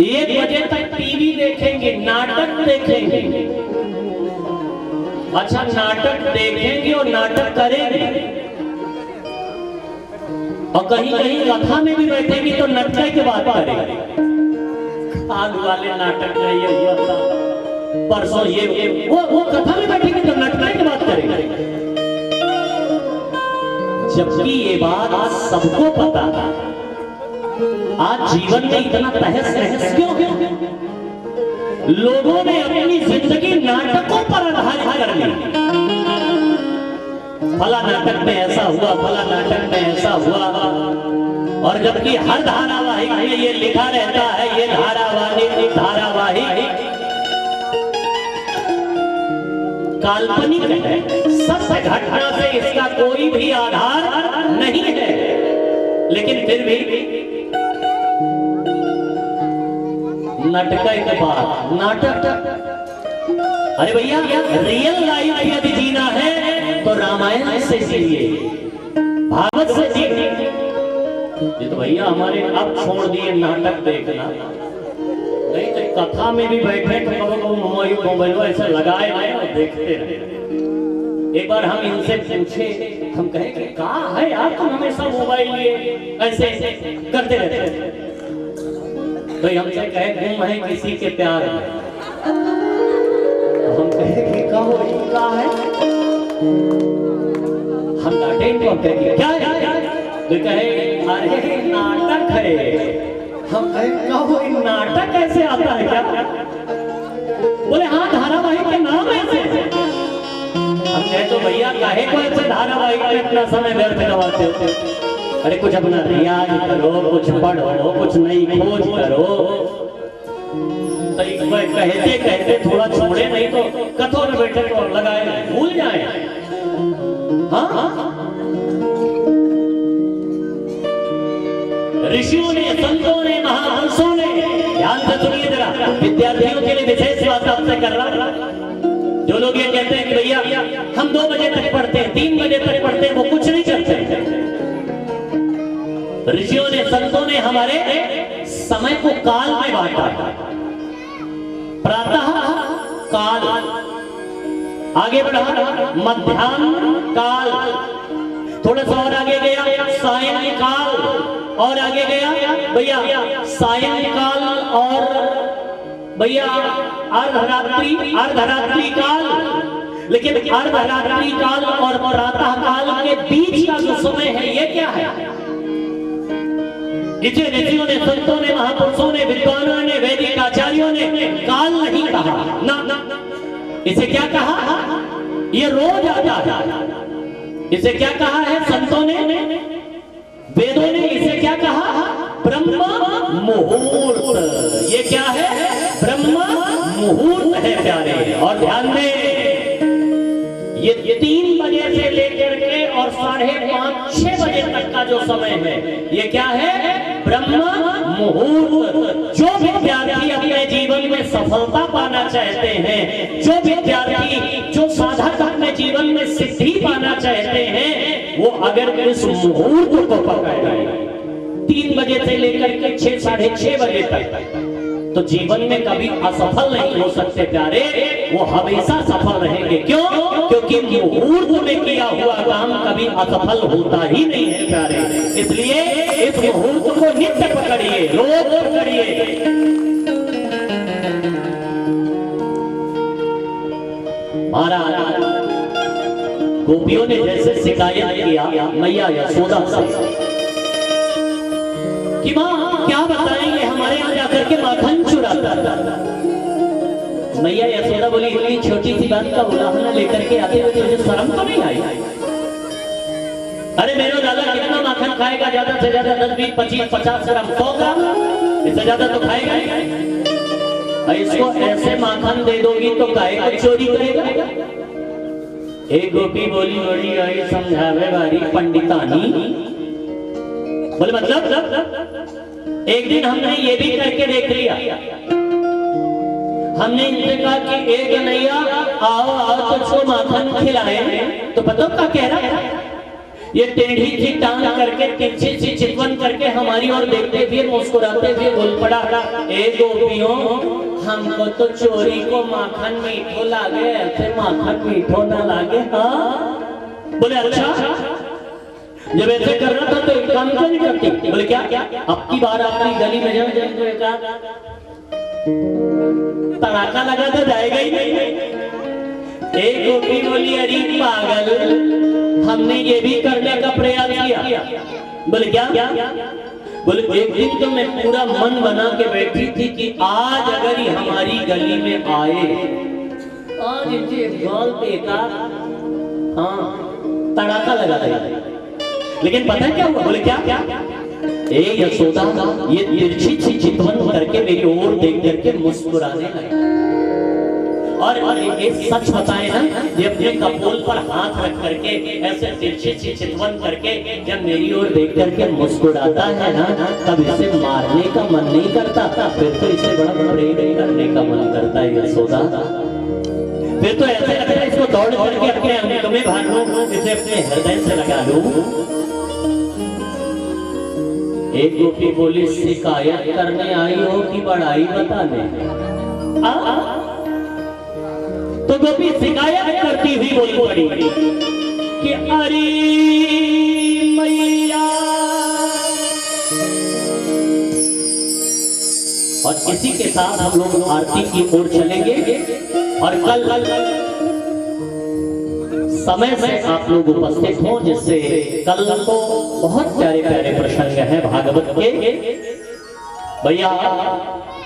1 बजे तक टीवी देखेंगे, नाटक देखेंगे। अच्छा, नाटक देखेंगे और नाटक करेंगे, और कहीं कहीं कथा में भी बैठेंगे तो नटक की बात करेंगे। आलू वाले नाटक में ये हुआ था, परसों ये वो कथा में बैठेंगे तो नटक की बात करेंगे। जबकि ये बात सबको पता था, आज जीवन में इतना तहस नहस क्यों? लोगों ने अपनी जिंदगी नाटकों पर आधारित कर ली। फला नाटक में ऐसा हुआ, फला नाटक में ऐसा हुआ, और जबकि हर धारावाहिक में ये लिखा रहता है ये धारावाहिक काल्पनिक है, सत्य घटना से इसका कोई भी आधार नहीं है, लेकिन फिर भी नाटक के बाद नाटक। अरे भैया रियल लाइफ यदि जीना है तो रामायण से जिए, भागवत से जिए। ये तो भैया हमारे अब छोड़ दिए नाटक देखना, नहीं तो कथा में भी बैठे तो मोबाइल ऐसे लगाए रहे देखते रहे। एक बार हम इनसे पूछे, हम कहे कि कहाँ है यार तुम हमेशा मोबाइल लिए ऐसे करते रहते। तो हमसे कहे गुम है किसी के प्यार में, हम कहे कि कहो क्या है, हम डांटे इनको, हम कहे क्या है, तो कहे अरे नाटक है। हम कहे कहो नाटक कैसे आता है क्या? बोले हाँ धारावाहिक के नाम ऐसे। हम कहे तो भैया काहे को ऐसे धारावाहिक में अपना समय व्यर्थ गवाते हो? अरे कुछ अपना रियाज करो, कुछ पढ़ो, कुछ नई खोज करो। कहते कहते थोड़ा छोड़े, नहीं तो कथों में बैठे तो लगाए भूल जाए। हाँ ऋषियों ने, संतों ने, महापुरुषों ने, ध्यान से सुनिए जरा, विद्यार्थियों के लिए विशेष बात आपसे कर रहा हूं। जो लोग ये कहते हैं कि भैया हम 2 बजे तक पढ़ते हैं, 3 बजे तक पढ़ते हैं, वो कुछ नहीं करते। ऋषियों ने, संतों ने हमारे समय को काल में बांटा। प्रातः काल, आगे बढ़ा मध्याह्न काल, थोड़ा सा और आगे गया सायं काल, और आगे गया भैया सायंकाल, और भैया अर्धरात्रि काल। लेकिन अर्धरात्रि काल और प्रातः काल के बीच का जो समय है ये क्या है? इसे ऋषियों ने, संतों ने, महापुरुषों ने, विद्वानों ने, वैदिक आचार्यों ने काल नहीं कहा ना। इसे क्या कहा? ये रोज आता है। इसे क्या कहा है संतों ने, वेदों ने? इसे क्या कहा? ब्रह्म मुहूर्त। ये क्या है? ब्रह्म मुहूर्त है प्यारे। और ध्यान में ये 3 बजे से लेकर के और 5:30-6 बजे तक का जो समय है ये क्या है? ब्रह्म मुहूर्त। जो विद्यार्थी अपने जीवन में सफलता पाना चाहते हैं, जो विद्यार्थी, जो साधक अपने जीवन में सिद्धि पाना चाहते हैं, वो अगर इस मुहूर्त को पकड़ गए 3 बजे से लेकर के 6-6:30 बजे तक, तो जीवन में कभी असफल नहीं हो सकते प्यारे, वो हमेशा सफल रहेंगे। क्यों? क्योंकि मुहूर्त में किया हुआ काम कभी असफल होता ही नहीं है प्यारे। इसलिए इस मुहूर्त को नित्य पकड़िए, रोज पकड़िए। महाराज गोपियों ने जैसे शिकायत किया मैया यशोदा से कि मां क्या बताएंगे, हमारे यहाँ जाकर के माखन चुराता था। मैया यशोदा बोली इतनी छोटी सी बात का उदाहरण लेकर के आते हुए तुझे शर्म तो नहीं आई? अरे मेरा दादा कितना माखन खाएगा? ज्यादा से ज्यादा 10, 20, 25, 50 ग्राम, 100 ग्राम, इससे ज्यादा तो खाएगा ही। इसको ऐसे माखन दे दोगी तो काहे को चोरी करेगा? एक गोपी बोली बड़ी आई समझावे वाली पंडितानी। बोले मतलब एक दिन हमने ये भी करके देख लिया। हमने इनसे कहा कि एक कन्हैया आओ आओ तुझको माखन खिलाए, तो पता क्या कह रहा है? ये टेढ़ी सी टांग करके, तिरछी सी चितवन करके हमारी ओर देखते हुए मुस्कुराते हुए बोल पड़ा, ए गोपियों हमको तो चोरी को माखन मीठो लागे, ऐसे माखन मीठो ना लागे। हाँ बोले अच्छा, जब ऐसे कर रहा था तो एक काम क्यों नहीं करती? बोले क्या? अब की बार अपनी गली में जब तड़ाका लगा तो जाएगा ही नहीं। एक गोपी बोली अरे पागल, हमने ये भी करने का प्रयास किया। बोले क्या? बोले एक दिन तो मैं पूरा मन बना के बैठी थी कि आज अगर ये हमारी गली में आए, आज इनके गाल पे का तड़ाका लगा देगा। लेकिन पता है क्या हुआ? बोले क्या? ए यशोदा ये तिरछी सी चितवन करके मेरी ओर देख करके मुस्कुराने लगे। और ये सच बताए ना, ये अपने कपोल पर हाथ रख करके ऐसे तिरछी सी चितवन करके जब मेरी ओर देख करके मुस्कुराता है ना, तब इसे मारने का मन नहीं करता, फिर तो इसे बड़ा प्रेम करने का मन करता है यशोदा। फिर तो ऐसे लगता है इसको दौड़ करके अपने अंग में भर लूं, इसे अपने हृदय से लगा लूं। एक गोपी बोली शिकायत करने आई हो कि बड़ाई बताने? तो गोपी शिकायत करती हुई बोली पड़ी कि अरे मैया इसी के साथ हम लोग आरती की ओर चलेंगे। और कल समय से आप लोग उपस्थित हों, जिससे कल को बहुत प्यारे प्यारे प्रसंग हैं भागवत के। भैया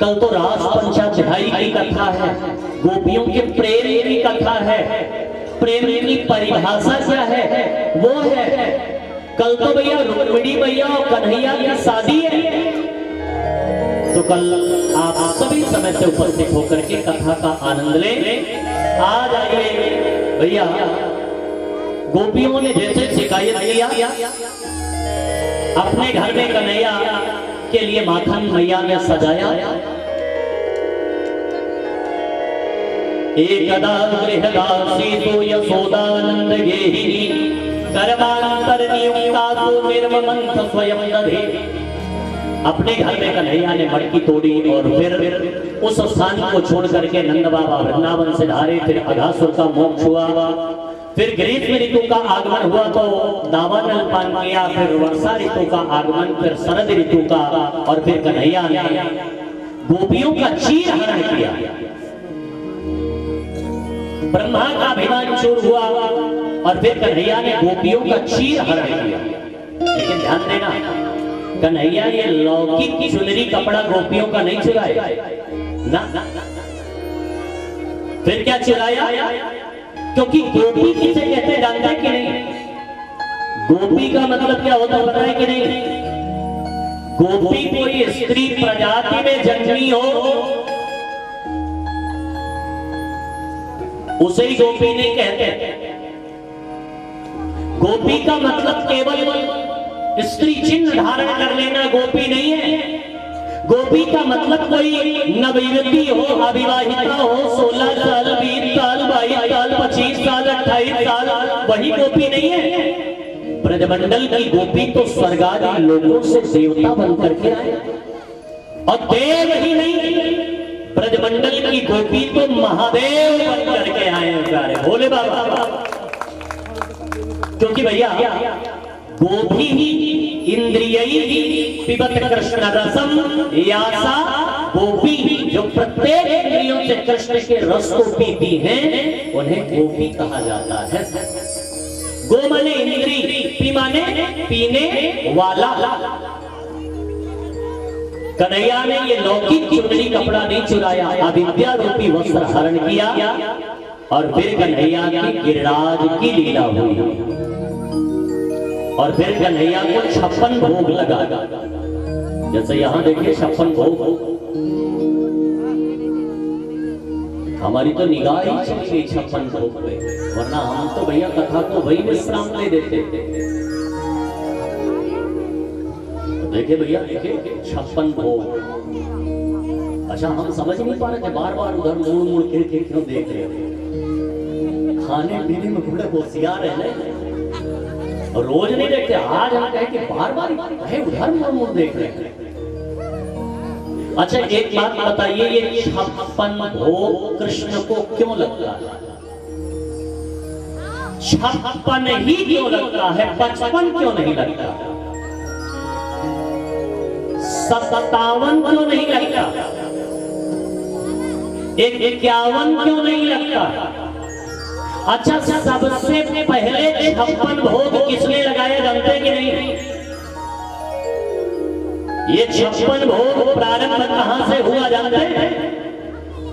कल तो रास पंचा चढ़ाई की कथा है, गोपियों के प्रेम की कथा है। प्रेम की परिभाषा क्या है वो है। कल तो भैया रुक्मिणी भैया और कन्हैया की शादी है। तो कल आप सभी समय से उपस्थित होकर के कथा का आनंद लें। आज आइए भैया, गोपियों ने जैसे शिकायत किया, अपने घर में कन्हैया के लिए माखन मैया ने सजाया। एकदा गृहदासी तो यशोदानंद गेहिनी गर्भांतर नियुक्ता तो निर्ममंथ स्वयं दधे। अपने घर में कन्हैया ने मटकी तोड़ी और फिर उस स्थान को छोड़ करके नंद बाबा वृंदावन से धारे। फिर अघासुर का मोक्ष हुआ, फिर ग्रीष्म ऋतु का आगमन हुआ तो दावानल पान किया, फिर वर्षा ऋतु का आगमन, फिर शरद ऋतु का, और फिर कन्हैया ने गोपियों का चीर हरण किया। ब्रह्मा का अभिमान चूर हुआ और फिर कन्हैया ने गोपियों का चीर हरण किया। लेकिन ध्यान देना, कन्हैया ये लौकिक चुनरी कपड़ा गोपियों का नहीं चुराया ना। फिर क्या चुराया? क्योंकि गोपी किसे कहते हैं जानते हैं कि नहीं? गोपी का मतलब क्या होता है पता है कि नहीं? गोपी कोई स्त्री प्रजाति में जन्मी हो उसे ही गोपी नहीं कहते। गोपी का मतलब केवल स्त्री चिन्ह धारण कर लेना गोपी नहीं है। गोपी का मतलब कोई नवयुवती हो, अविवाहिता हो, 16 साल, 20 साल, 22 साल, 25 साल, 28 साल, वही गोपी नहीं है। ब्रजमंडल की गोपी तो स्वर्गादि लोगों से देवता बन करके आए, और देव ही नहीं, ब्रजमंडल की गोपी तो महादेव बन करके आए हैं भोले बाबा। क्योंकि भैया गोपी ही इंद्रियैः पिबत कृष्ण रसम यासा। गोपी जो प्रत्येक इंद्रियों से कृष्ण के रस को पीती हैं उन्हें गोपी कहा जाता है। गो माने इंद्री, पी माने पीने वाला। कन्हैया ने ये लौकिक चुनरी कपड़ा नहीं चुराया, अविद्या रूपी वस्त्र हरण किया। और फिर कन्हैया की गिरिराज की लीला हुई, और फिर कन्हैया को 56 भोग लगा। जैसे यहां देखिए 56 भोग। हमारी तो निगाह ही चली गई 56 भोग पे, वरना हम तो भैया कथा को वही विश्राम ले देते थे। तो देखिए भैया, देखिए 56 भोग। अच्छा, हम समझ नहीं पा रहे थे, बार बार उधर मुड़ मुड़ के क्यों देख रहे थे। खाने पीने में बड़े होशियार है, रोज नहीं देखते। आज हम कहे कि बार बार उधर मुड़ देख रहे हैं। अच्छा, एक बात बताइए, ये 56 भोग कृष्ण को क्यों लगता है? 56 ही क्यों लगता है? 55 क्यों नहीं लगता? 57 क्यों नहीं लगता? 51 क्यों नहीं लगता? अच्छा, सबसे पहले 56 भोग किसने लगाया जानते हैं कि नहीं? ये 56 भोग प्रारंभ कहां से हुआ जानते हैं?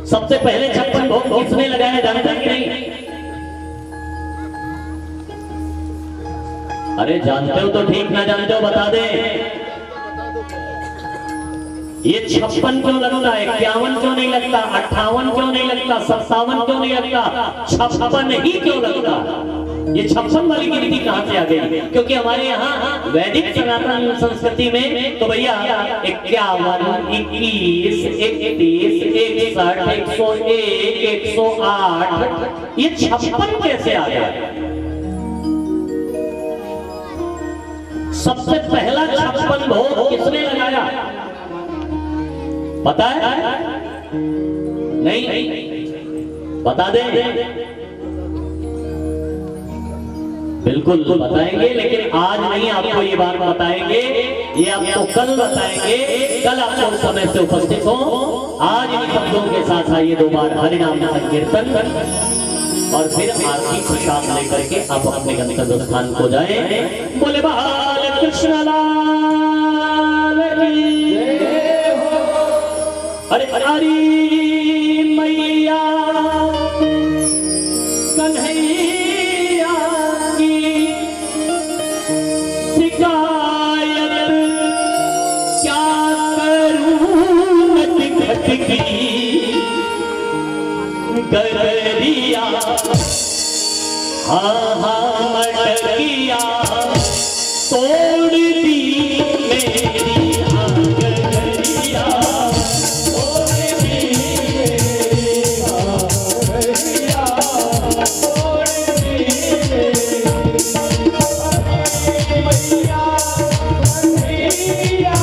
सबसे पहले 56 भोग किसने लगाया जानते हैं कि नहीं? अरे जानते हो तो ठीक, ना जानते हो बता दें। ये 56 क्यों लगता है? 51 क्यों नहीं लगता? 58 क्यों नहीं लगता? 57 क्यों नहीं लगता? 56 ही क्यों लगता? ये 56 वाली गिनती कहां से आ गई? क्योंकि हमारे यहाँ वैदिक सनातन संस्कृति में तो भैया 51, 21, 31, 61, 101, 108, ये 56 कैसे आ गया? सबसे पहला 56 भोग किसने लगाया पता है? नहीं बता दें। बिल्कुल बताएंगे, लेकिन आज नहीं आपको ये बात बताएंगे, ये आपको कल बताएंगे। कल आप लोग समय से उपस्थित हो। आज इन शब्दों के साथ आइए 2 बार हरिनाम संकीर्तन और फिर आरती प्रसाद लेकर के आप अपने गंतव्य स्थान को जाएं। बोले बाल कृष्ण लाल की जय हो। अरे हरी मैया कन्हैया की शिकायत क्या करूं नटखट की गगरिया हाँ मटकिया तोड़ दी मेरी गगरिया तोड़ दी मेरी गगरिया तोड़ दी मैया मैया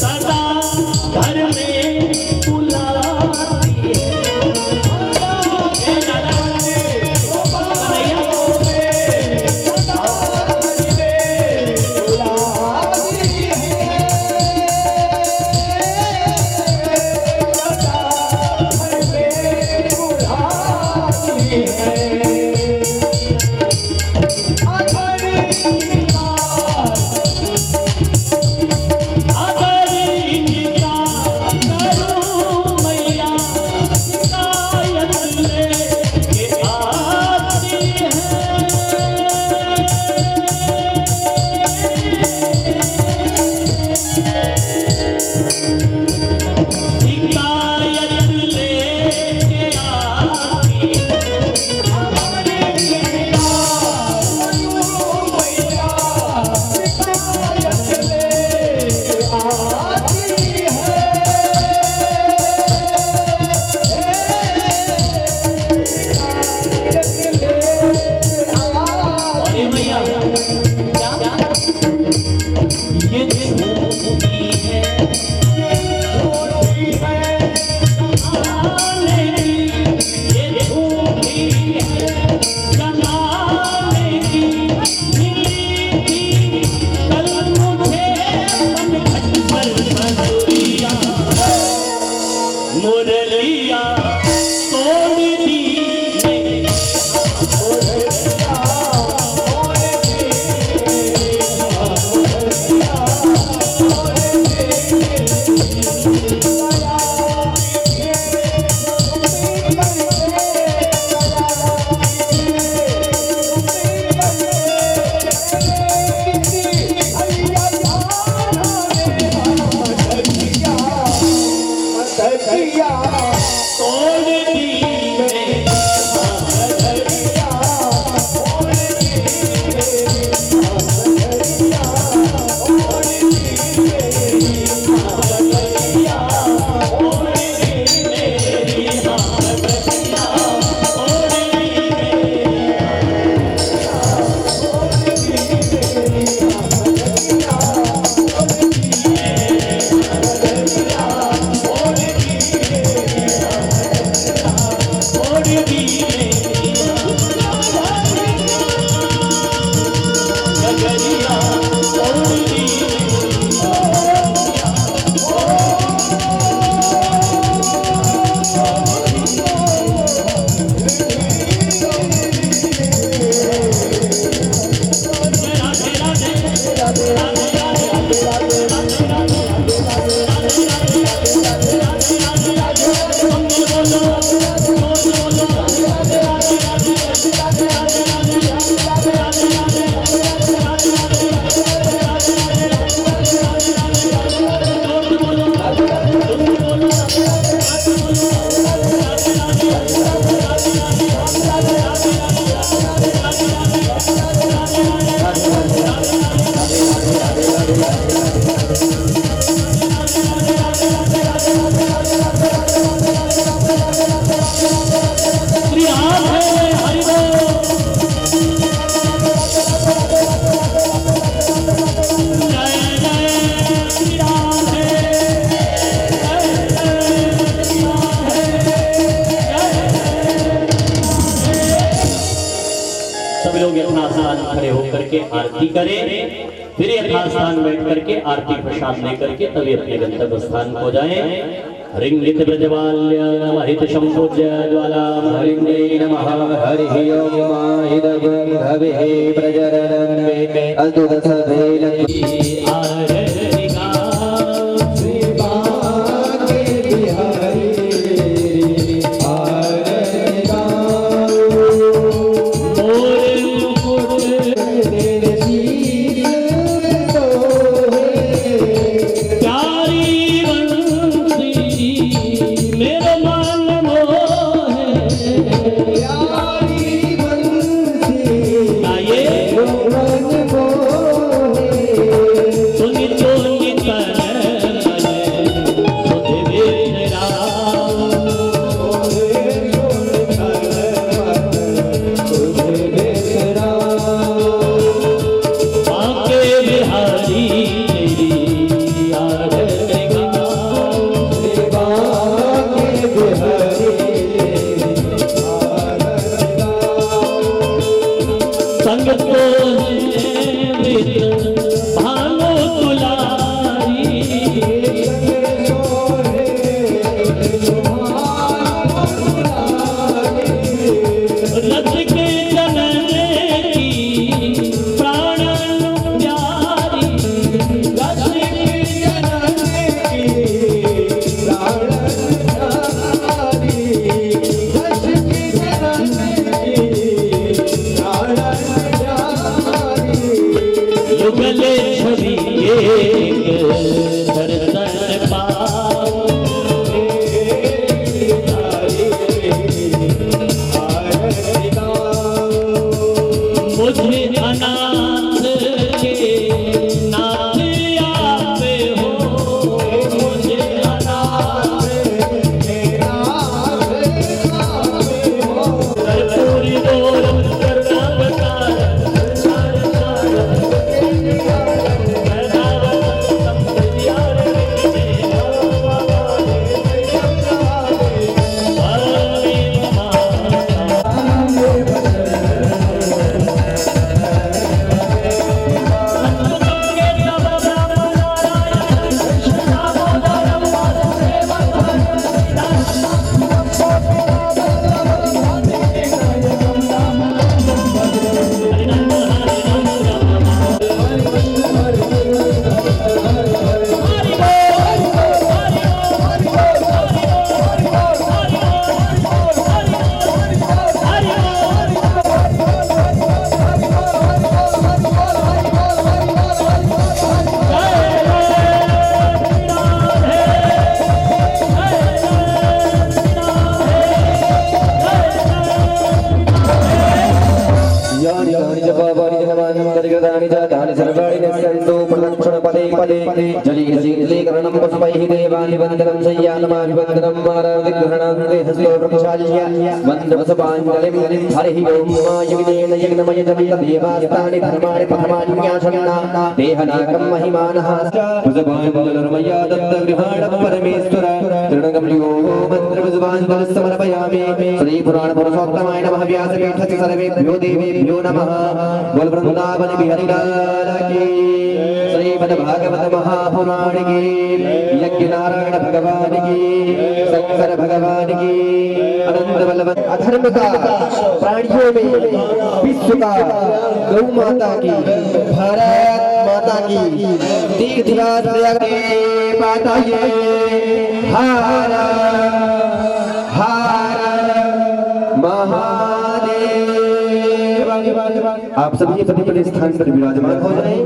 सदा घर में बुलाती है। करके आरती करें, फिर यथास्थान बैठ करके आरती प्रसाद लेकर के तभी अपने गंतव्य स्थान को जाएं। हरिंगित ब्रजवाल्य नमः शंभुज्य ज्वाला हरिंगे नमः हरि ओम माहिदं भवे प्रजरनं मे अद्भुत सभेन आरतिका श्री भाग्य बिहारी आरतिका सुनितो पदे पदे जली जलीकरणं पुष्पैः देवानिवन्दनं शय्यानमाभिवन्दनं मानवदिग्रहणं देहस्तो प्रक्षाल्य वन्दवसपाञ्जलिं हरिः ओं मायविनेन यज्ञमयजमितदेवास्तानि धर्माणि प्रथमान्यासन्ना देहनाकं महिमानः पुष्पाञ्जलिर्मया दत्तगृहाण परमेश्वर तृणगम्यो मन्त्रपुष्पाञ्जलिं समर्पयामि श्रीपुराणपुरुषोत्तमाय नमः व्यासपीठस्य सर्वेभ्यो देवेभ्यो नमः बोल वृंदावन बिहारी लाल की श्रीमद् भागवत महापुराण की यज्ञ नारायण भगवान की शंकर भगवान की अनंत बलवंत अधर्म का प्राणियों में विश्व का गौ माता की भारत माता की तीर्थराज माता ये हर हर महादेव। आप सभी अपने अपने स्थान पर विराजमान हो जाएं।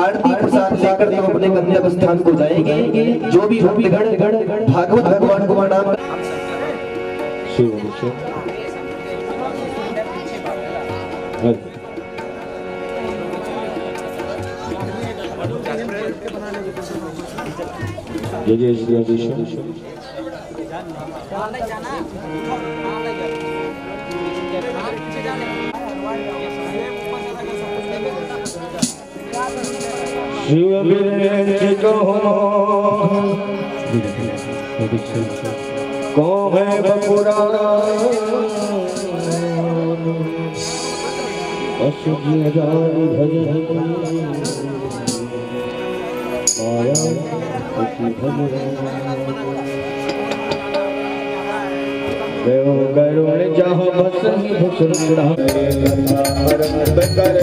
आरती प्रसाद लेकर तुम अपने गंतव्य स्थान को जाएंगे। जो भी भक्तगण भागवत भगवान को नाम जय जय श्री कृष्ण। शिव को है बपुरा अशुद्धि भजन माया देव करुण जहाँ बस भुसुड़ा सकल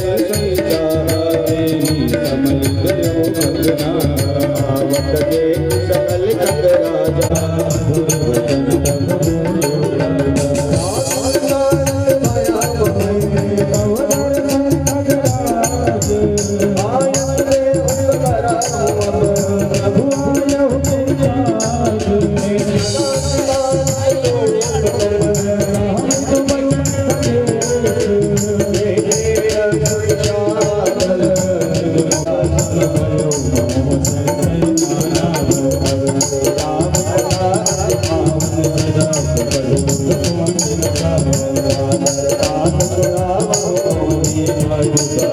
राम